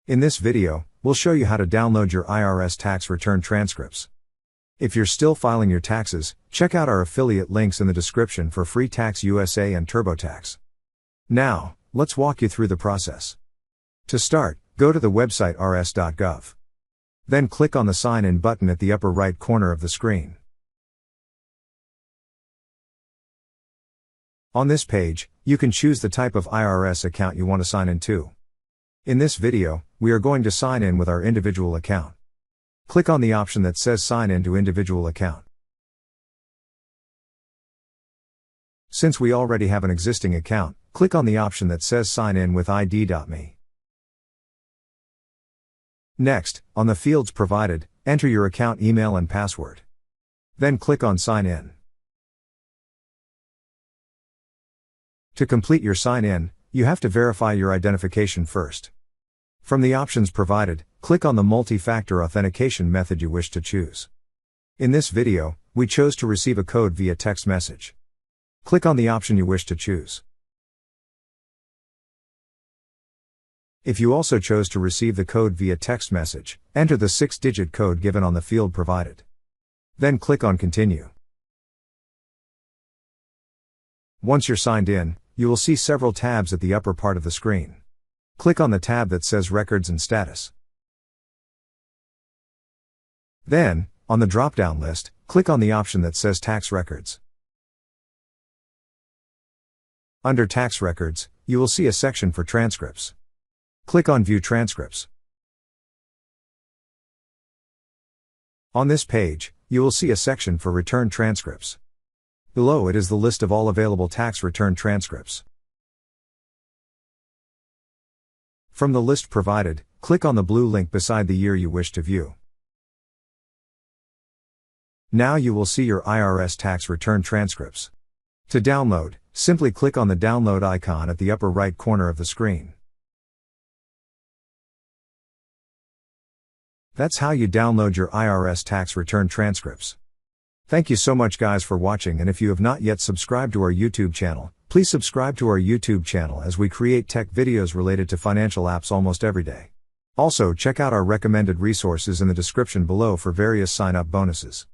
In this video, we'll show you how to download your IRS tax return transcripts. If you're still filing your taxes, check out our affiliate links in the description for free Tax USA and TurboTax. Now, let's walk you through the process. To start, go to the website irs.gov. Then click on the Sign In button at the upper right corner of the screen. On this page, you can choose the type of IRS account you want to sign into. In this video, we are going to sign in with our individual account. Click on the option that says Sign In to Individual Account. Since we already have an existing account, click on the option that says Sign In with ID.me. Next, on the fields provided, enter your account email and password. Then click on Sign In. To complete your sign in, you have to verify your identification first. From the options provided, click on the multi-factor authentication method you wish to choose. In this video, we chose to receive a code via text message. Click on the option you wish to choose. If you also chose to receive the code via text message, enter the 6-digit code given on the field provided. Then click on Continue. Once you're signed in, you will see several tabs at the upper part of the screen. Click on the tab that says Records and Status. Then, on the drop-down list, click on the option that says Tax Records. Under Tax Records, you will see a section for transcripts. Click on View Transcripts. On this page, you will see a section for Return Transcripts. Below it is the list of all available tax return transcripts. From the list provided, click on the blue link beside the year you wish to view. Now you will see your IRS tax return transcripts. To download, simply click on the download icon at the upper right corner of the screen. That's how you download your IRS tax return transcripts. Thank you so much guys for watching, and if you have not yet subscribed to our YouTube channel, please subscribe to our YouTube channel as we create tech videos related to financial apps almost every day. Also check out our recommended resources in the description below for various sign-up bonuses.